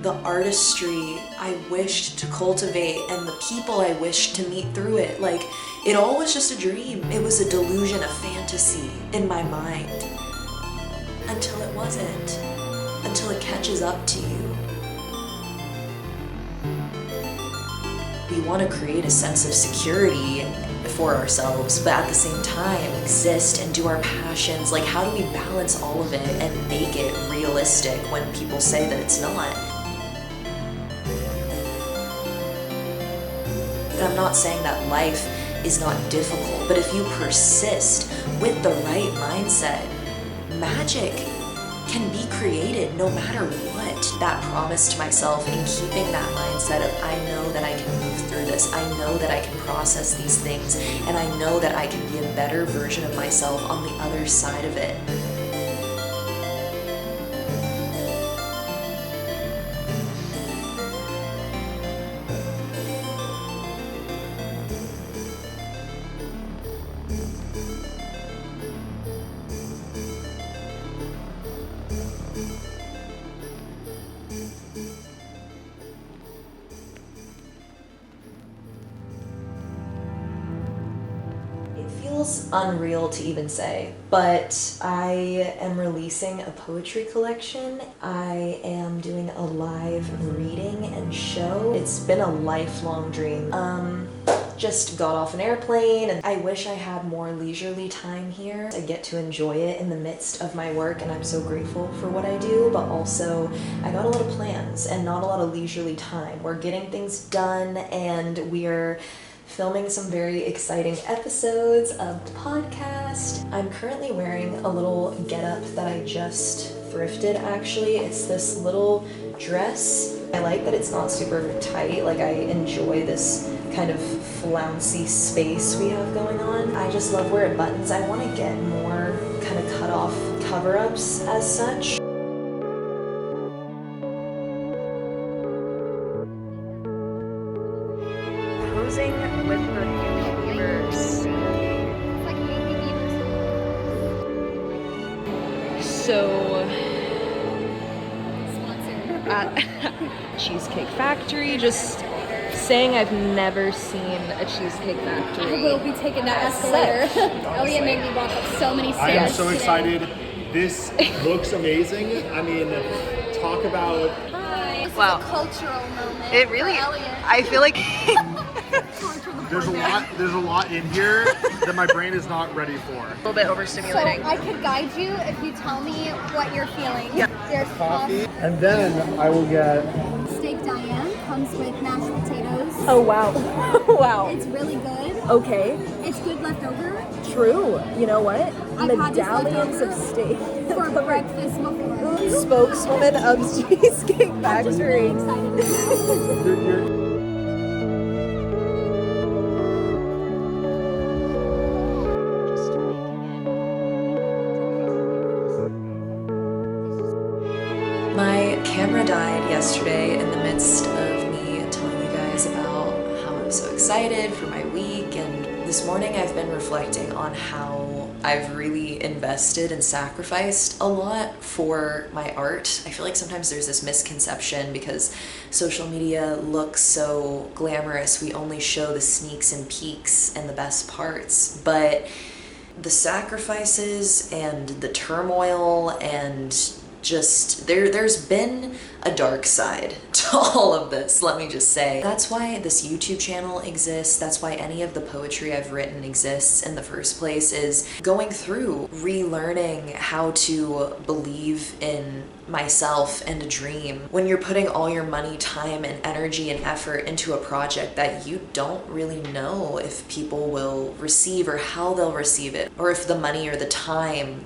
the artistry I wished to cultivate and the people I wished to meet through it. Like, it all was just a dream. It was a delusion, a fantasy in my mind. Until it wasn't. Until it catches up to you. We want to create a sense of security for ourselves, but at the same time exist and do our passions. Like, how do we balance all of it and make it realistic when people say that it's not? And I'm not saying that life is not difficult, but if you persist with the right mindset, magic can be created no matter what. That promise to myself in keeping that mindset of, I know that I can move through this, I know that I can process these things, and I know that I can be a better version of myself on the other side of it. Feels unreal to even say, but I am releasing a poetry collection. I am doing a live reading and show. It's been a lifelong dream. Just got off an airplane, and I wish I had more leisurely time here. I get to enjoy it in the midst of my work, and I'm so grateful for what I do, but also I got a lot of plans and not a lot of leisurely time. We're getting things done, and we're filming some very exciting episodes of the podcast. I'm currently wearing a little getup that I just thrifted, actually. It's this little dress. I like that it's not super tight. Like, I enjoy this kind of flouncy space we have going on. I just love where it buttons. I want to get more kind of cut off cover-ups as such. Posing with the beavers. So, at Cheesecake Factory, just saying I've never seen a Cheesecake Factory. I will be taking that escalator. Elliot made me walk up so many stairs. I am so excited. This looks amazing. I mean, talk about... Hi. This Wow. is a cultural moment. It really, for Elliot. I feel like There's a lot in here that my brain is not ready for. a little bit So overstimulating. I could guide you if you tell me what you're feeling. Yeah. There's Coffee. And then I will get... Steak Diane comes with mashed potatoes. Oh wow. Wow. It's really good. Okay. It's good leftover. True. You know what? I've had this Medallions of leftover steak. for breakfast before. Spokeswoman of Cheesecake I'm just really Factory. excited. My camera died yesterday in the midst of me telling you guys about how I'm so excited for my week, and this morning I've been reflecting on how I've really invested and sacrificed a lot for my art. I feel like sometimes there's this misconception because social media looks so glamorous. We only show the sneaks and peeks and the best parts, but the sacrifices and the turmoil and just there's been a dark side to all of this, let me just say. That's why this YouTube channel exists. That's why any of the poetry I've written exists in the first place, is going through relearning how to believe in myself and a dream. When you're putting all your money, time, and energy and effort into a project that you don't really know if people will receive or how they'll receive it, or if the money or the time,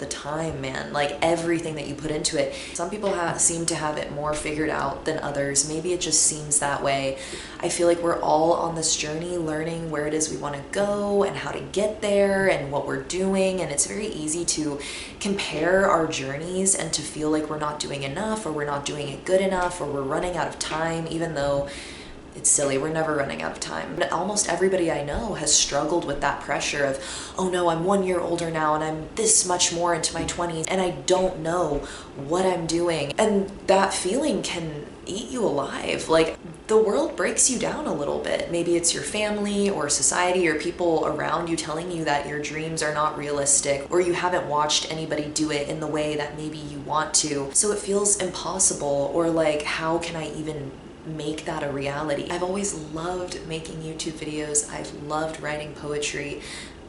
man, like everything that you put into it. Some people seem to have it more figured out than others. Maybe it just seems that way. I feel like we're all on this journey learning where it is we want to go and how to get there and what we're doing, and it's very easy to compare our journeys and to feel like we're not doing enough, or we're not doing it good enough, or we're running out of time, even though it's silly. We're never running out of time. Almost everybody I know has struggled with that pressure of, oh no, I'm 1 year older now and I'm this much more into my 20s and I don't know what I'm doing. And that feeling can eat you alive. Like, the world breaks you down a little bit. Maybe it's your family or society or people around you telling you that your dreams are not realistic, or you haven't watched anybody do it in the way that maybe you want to. So it feels impossible, or like, how can I even make that a reality? I've always loved making YouTube videos. I've loved writing poetry,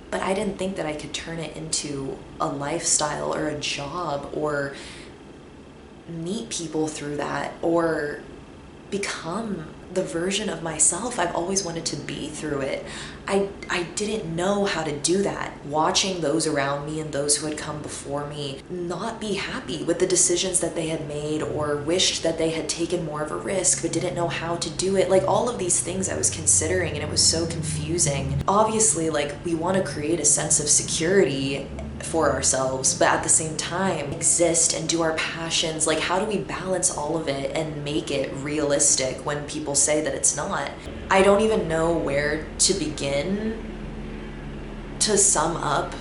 but I didn't think that I could turn it into a lifestyle or a job, or meet people through that, or become the version of myself I've always wanted to be through it. I didn't know how to do that. Watching those around me and those who had come before me not be happy with the decisions that they had made, or wished that they had taken more of a risk but didn't know how to do it. Like, all of these things I was considering, and it was so confusing. Obviously, like, we want to create a sense of security for ourselves, but at the same time exist and do our passions. Like, how do we balance all of it and make it realistic when people say that it's not? I don't even know where to begin to sum up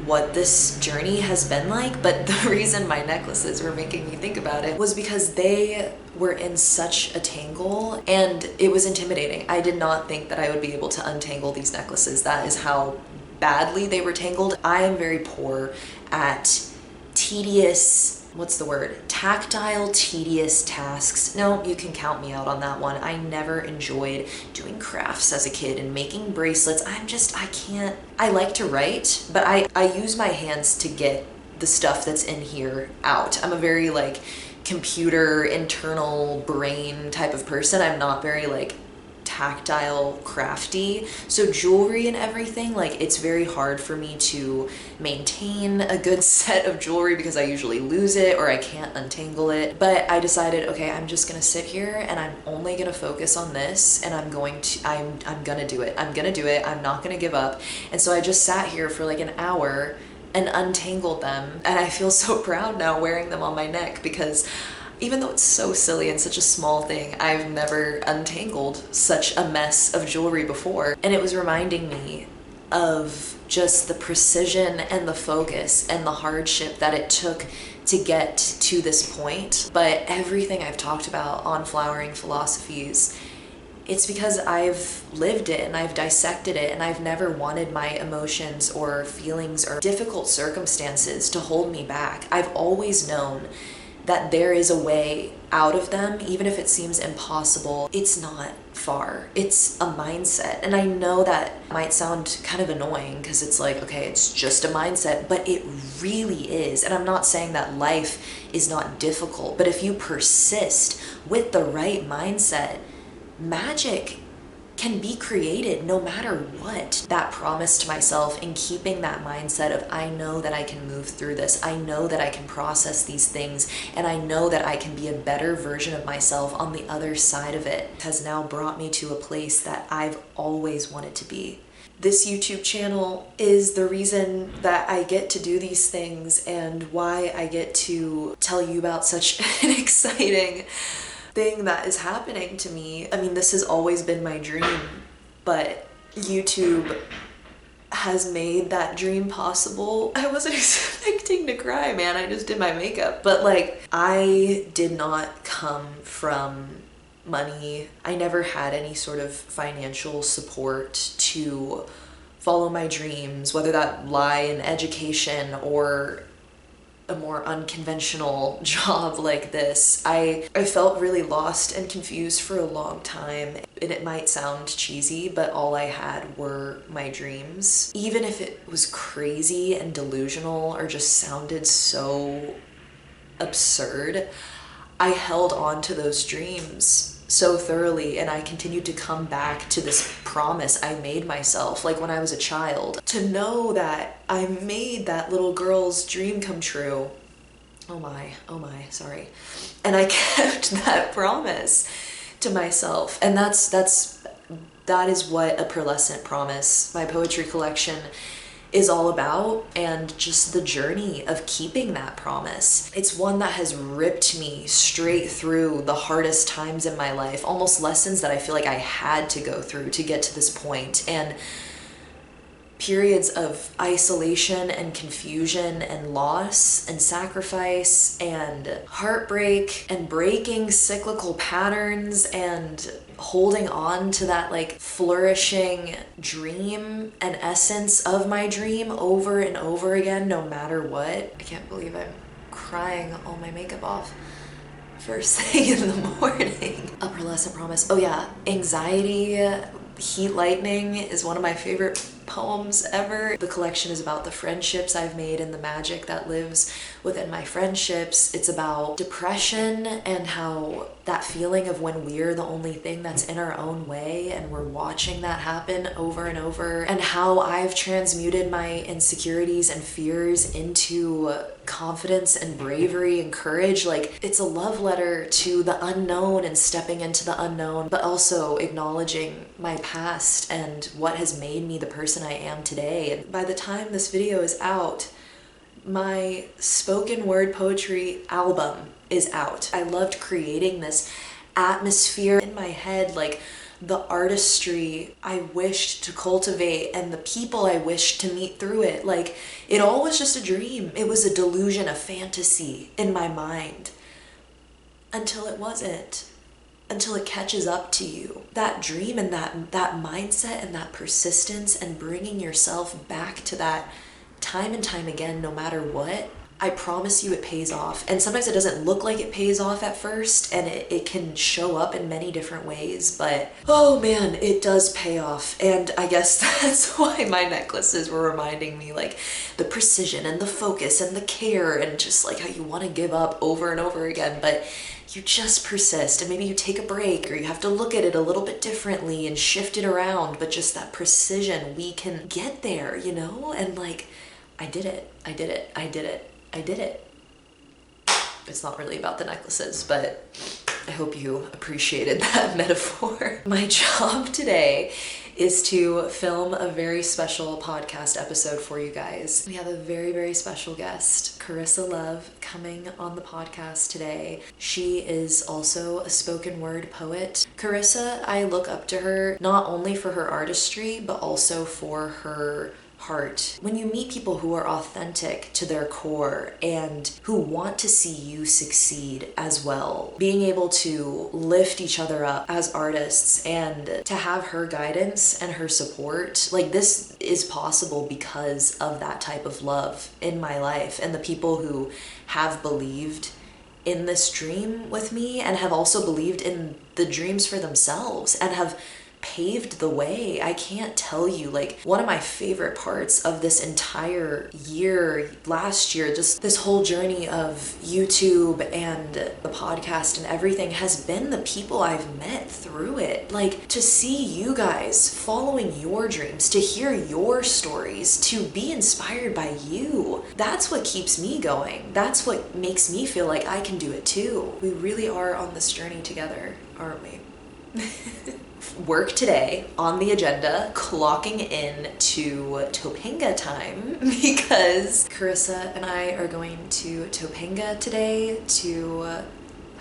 what this journey has been like, but the reason my necklaces were making me think about it was because they were in such a tangle, and it was intimidating. I did not think that I would be able to untangle these necklaces. That is how badly they were tangled. I am very poor at tactile, tedious tasks. No, you can count me out on that one. I never enjoyed doing crafts as a kid and making bracelets. I like to write, but I use my hands to get the stuff that's in here out. I'm a very like computer, internal brain type of person. I'm not very like tactile, crafty. So jewelry and everything, like, it's very hard for me to maintain a good set of jewelry because I usually lose it or I can't untangle it. But I decided, okay, I'm just gonna sit here and I'm only gonna focus on this, and I'm gonna do it. I'm gonna do it. I'm not gonna give up. And so I just sat here for like an hour and untangled them, and I feel so proud now wearing them on my neck, because even though it's so silly and such a small thing, I've never untangled such a mess of jewelry before. And it was reminding me of just the precision and the focus and the hardship that it took to get to this point. But everything I've talked about on Flowering Philosophies, it's because I've lived it and I've dissected it, and I've never wanted my emotions or feelings or difficult circumstances to hold me back. I've always known that there is a way out of them, even if it seems impossible. It's not far. It's a mindset. And I know that might sound kind of annoying because it's like, okay, it's just a mindset, but it really is. And I'm not saying that life is not difficult, but if you persist with the right mindset, magic can be created no matter what. That promise to myself in keeping that mindset of, I know that I can move through this, I know that I can process these things, and I know that I can be a better version of myself on the other side of it, has now brought me to a place that I've always wanted to be. This YouTube channel is the reason that I get to do these things, and why I get to tell you about such an exciting thing that is happening to me. I mean, this has always been my dream, but YouTube has made that dream possible. I wasn't expecting to cry, man. I just did my makeup. But like, I did not come from money. I never had any sort of financial support to follow my dreams, whether that lie in education or a more unconventional job like this. I felt really lost and confused for a long time, and it might sound cheesy, but all I had were my dreams. Even if it was crazy and delusional or just sounded so absurd, I held on to those dreams so thoroughly, and I continued to come back to this promise I made myself, like when I was a child, to know that I made that little girl's dream come true. Oh my, sorry. And I kept that promise to myself, and that is what a Pearlescent Promise, my poetry collection, is all about, and just the journey of keeping that promise. It's one that has ripped me straight through the hardest times in my life, almost lessons that I feel like I had to go through to get to this point, and periods of isolation and confusion and loss and sacrifice and heartbreak and breaking cyclical patterns and holding on to that like flourishing dream and essence of my dream over and over again, no matter what. I can't believe I'm crying all my makeup off first thing in the morning. A Pearlescent Promise. Oh yeah, Anxiety, Heat Lightning is one of my favorite poems ever. The collection is about the friendships I've made and the magic that lives within my friendships. It's about depression and how that feeling of when we're the only thing that's in our own way and we're watching that happen over and over, and how I've transmuted my insecurities and fears into confidence and bravery and courage. Like, it's a love letter to the unknown and stepping into the unknown, but also acknowledging my past and what has made me the person I am today. And by the time this video is out, my spoken word poetry album is out. I loved creating this atmosphere in my head, like the artistry I wished to cultivate and the people I wished to meet through it. Like, it all was just a dream. It was a delusion, a fantasy in my mind, until it wasn't. Until it catches up to you. That dream and that mindset and that persistence and bringing yourself back to that time and time again, no matter what, I promise you it pays off. And sometimes it doesn't look like it pays off at first, and it can show up in many different ways, but oh man, it does pay off. And I guess that's why my necklaces were reminding me, like, the precision and the focus and the care, and just like how you want to give up over and over again, but you just persist, and maybe you take a break, or you have to look at it a little bit differently and shift it around, but just that precision, we can get there, you know? And like, I did it. It's not really about the necklaces, but I hope you appreciated that metaphor. My job today is to film a very special podcast episode for you guys. We have a very, very special guest, Carissa Love, coming on the podcast today. She is also a spoken word poet. Carissa, I look up to her not only for her artistry, but also for her heart. When you meet people who are authentic to their core and who want to see you succeed as well, being able to lift each other up as artists and to have her guidance and her support, like, this is possible because of that type of love in my life and the people who have believed in this dream with me and have also believed in the dreams for themselves and have paved the way. I can't tell you, like, one of my favorite parts of this entire year, last year, just this whole journey of YouTube and the podcast and everything has been the people I've met through it. Like, to see you guys following your dreams, to hear your stories, to be inspired by you, that's what keeps me going. That's what makes me feel like I can do it too. We really are on this journey together, aren't we? Work today on the agenda, clocking in to Topanga time, because Carissa and I are going to Topanga today to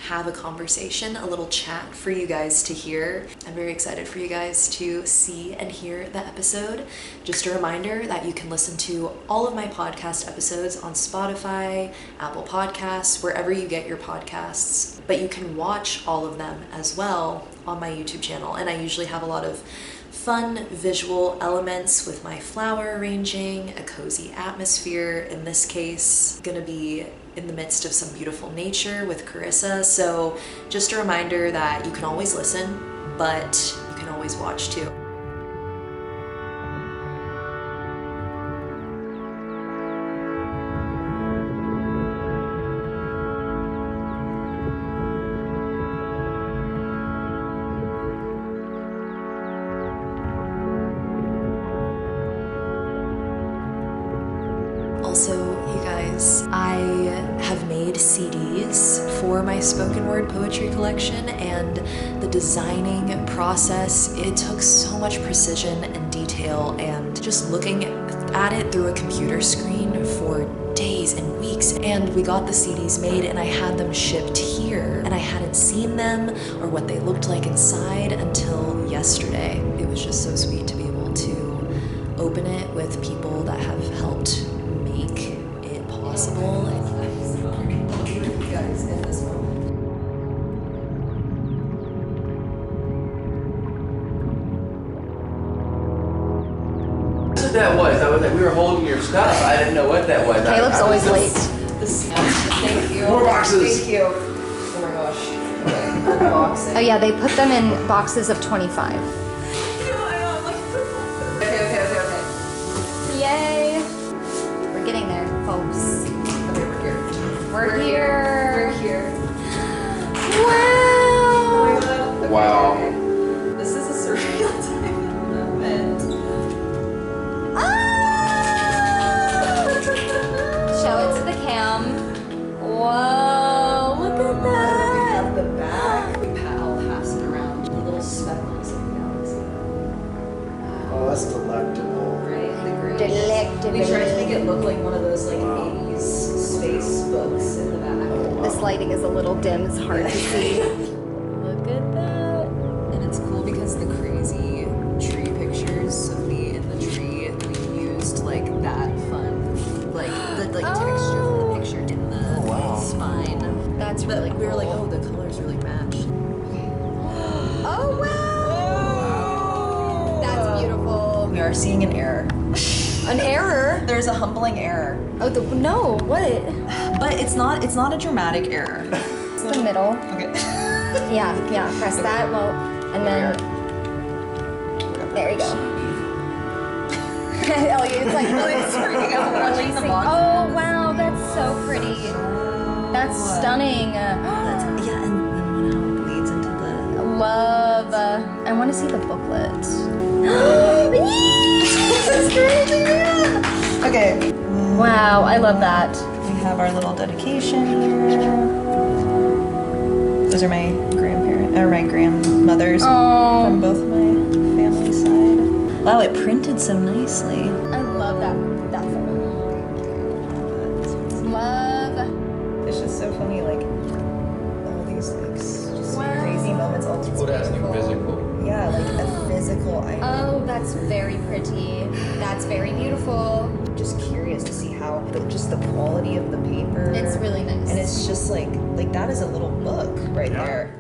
have a conversation, a little chat for you guys to hear. I'm very excited for you guys to see and hear the episode. Just a reminder that you can listen to all of my podcast episodes on Spotify, Apple Podcasts, wherever you get your podcasts, but you can watch all of them as well on my YouTube channel. And I usually have a lot of fun visual elements with my flower arranging, a cozy atmosphere. In this case, gonna be in the midst of some beautiful nature with Carissa. So just a reminder that you can always listen, but you can always watch too. Also, you guys, I have made CDs for my spoken word poetry collection, and the designing process, it took so much precision and detail, and just looking at it through a computer screen for days and weeks, and we got the CDs made and I had them shipped here, and I hadn't seen them or what they looked like inside until yesterday. It was just so sweet to be able to open it with people that have helped make it possible. You guys in this moment. That was like we were holding your stuff. I didn't know what that was. Caleb's always late. Thank you. More boxes. Thank you. Oh my gosh. Okay, unboxing. Oh yeah, they put them in boxes of 25. Okay. Yay! We're getting there, folks. Okay, we're here. We're here. We're here. Wow! Wow. This is a surreal time moment. Show it to the cam. Whoa! Look at We that. have the back. I'll pass it around. The little speckles of the galaxy. Oh, that's delectable. Right? The green. Delectable. We tried to make it look like one of those like 80s space books in the back. This lighting is a little dim. It's hard to see. Look at that. And it's cool because the crazy tree pictures of me in the tree, we used like that fun, like the texture of the picture in the spine. That's But really we were like, cool. oh, the colors really match. Oh wow! That's beautiful. We are seeing an error. An error? There's a humbling error, Oh, no. What? but it's not a dramatic error. It's the middle. Okay. Yeah. Press that. Well, and then there you go. Elliot, it's like Watching the box. oh wow, that's so pretty. That's stunning. Yeah, and then how it bleeds into the. Love. I want to see the booklet. This is crazy. Okay. Wow, I love that. We have our little dedication here. Those are my my grandmothers from both my family side. Wow, it printed so nicely. I love that photo. Love. It's just so funny, like all these like just Wow. crazy moments all What has new physical? Yeah, like a physical item. Oh, that's very pretty. That's very beautiful. Just curious to see how just the quality of the paper. It's really nice. And it's just like that is a little book right there.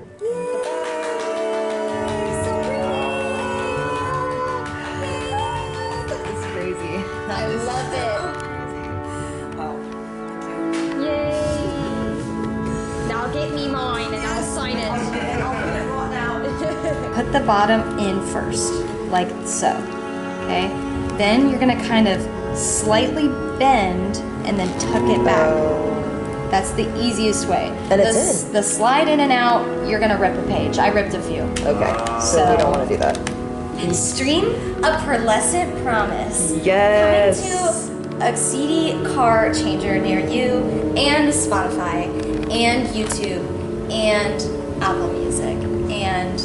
It's crazy. I love it. Wow. Yay! Now get me mine and I'll sign it. And I'll put it right now. Put the bottom in first, like so. Okay? Then you're gonna kind of slightly bend and then tuck it back. That's the easiest way. And it's The slide in and out, you're gonna rip a page. I ripped a few. Okay, so we don't want to do that. Stream a Pearlescent Promise. Yes. Coming to a CD car changer near you, and Spotify, and YouTube, and Apple Music, and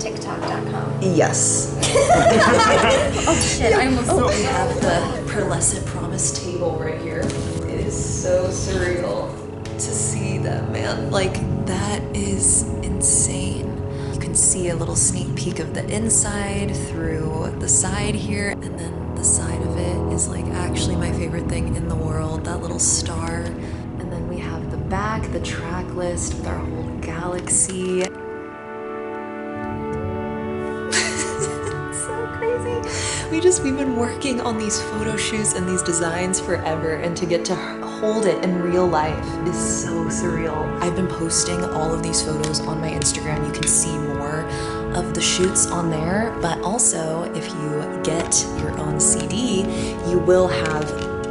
TikTok.com. Yes. Oh shit, I almost We have the Pearlescent Promise table right here. It is so surreal to see them, man. Like, that is insane. You can see a little sneak peek of the inside through the side here, and then the side of it is like actually my favorite thing in the world, that little star. And then we have the back, the track list with our whole galaxy. We've been working on these photo shoots and these designs forever, and to get to hold it in real life is so surreal. I've been posting all of these photos on my Instagram. You can see more of the shoots on there, but also if you get your own CD, you will have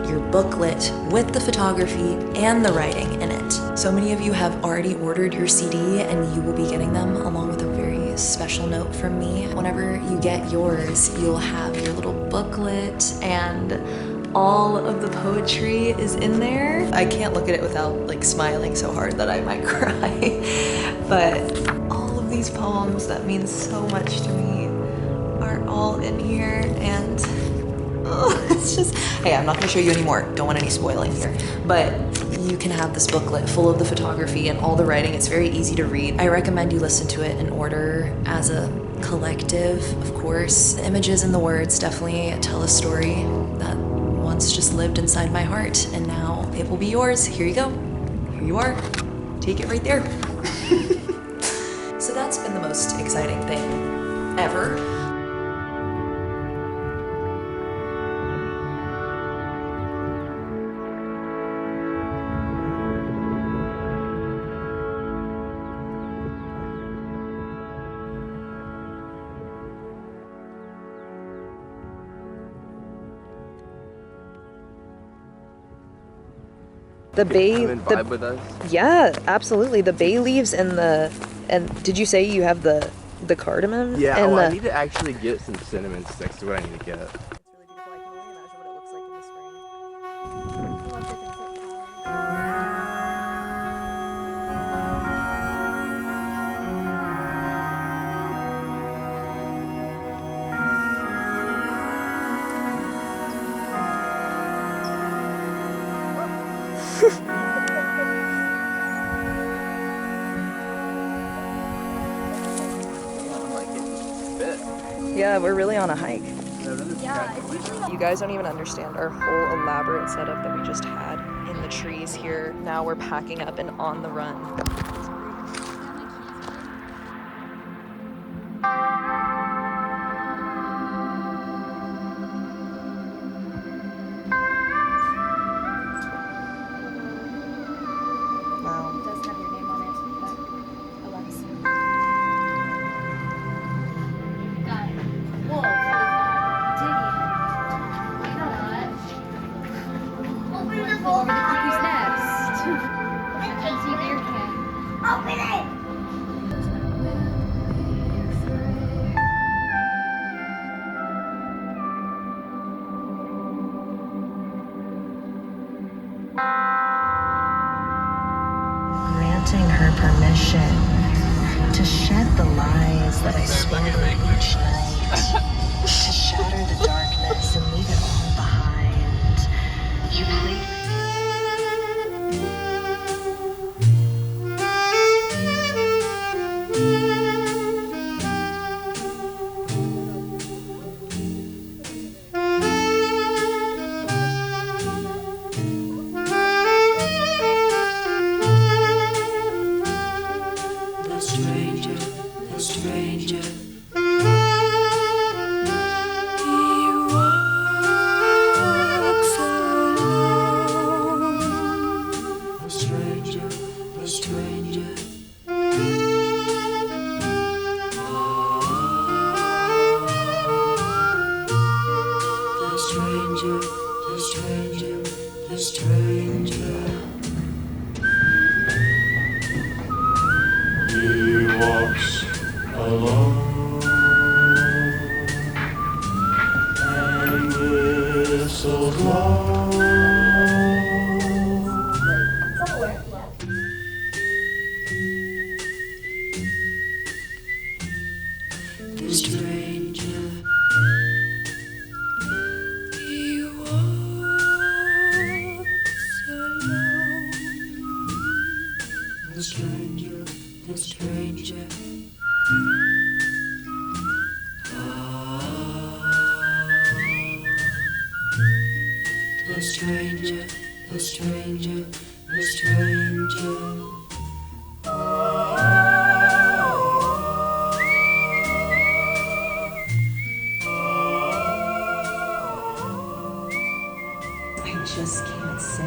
your booklet with the photography and the writing in it. So many of you have already ordered your CD, and you will be getting them along with a very special note from me. Whenever you get yours, you'll have your little booklet, and all of the poetry is in there. I can't look at it without like smiling so hard that I might cry. But all of these poems that mean so much to me are all in here, and Oh, it's just, hey, I'm not gonna show you anymore. Don't want any spoiling here. But you can have this booklet full of the photography and all the writing. It's very easy to read. I recommend you listen to it in order as a collective, of course. The images and the words definitely tell a story that once just lived inside my heart, and now it will be yours. Here you go. Here you are. Take it right there. So that's been the most exciting thing ever. The bay. Come and vibe with us. Yeah, absolutely. The bay leaves and did you say you have the cardamom? Yeah, And well, I the, need to actually get some cinnamon sticks to what I need to get. It's really beautiful. I can only imagine what it looks like in the spring. Yeah, we're really on a hike. You guys don't even understand our whole elaborate setup that we just had in the trees here. Now we're packing up and on the run. Wow. It does have your name on it, but Alexa. Got it. Wolf. Digging. Open the bowl. Who's next? Empty beer can. Open it! Granting her permission to shed the lies that I spun each night, to shatter the darkness and leave it all behind. You played. The stranger, the stranger. He walks alone. The stranger, the stranger. The stranger, the stranger, the stranger. He walks alone and whistles low. The stranger, he walks alone. The stranger, the stranger. The stranger, the stranger, the stranger. I just can't say.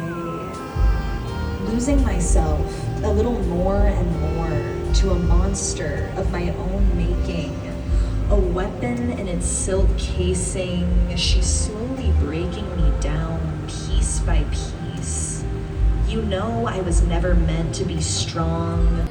Losing myself a little more and more to a monster of my own making. A weapon in its silk casing. She's slowly breaking me down piece by piece. You know I was never meant to be strong.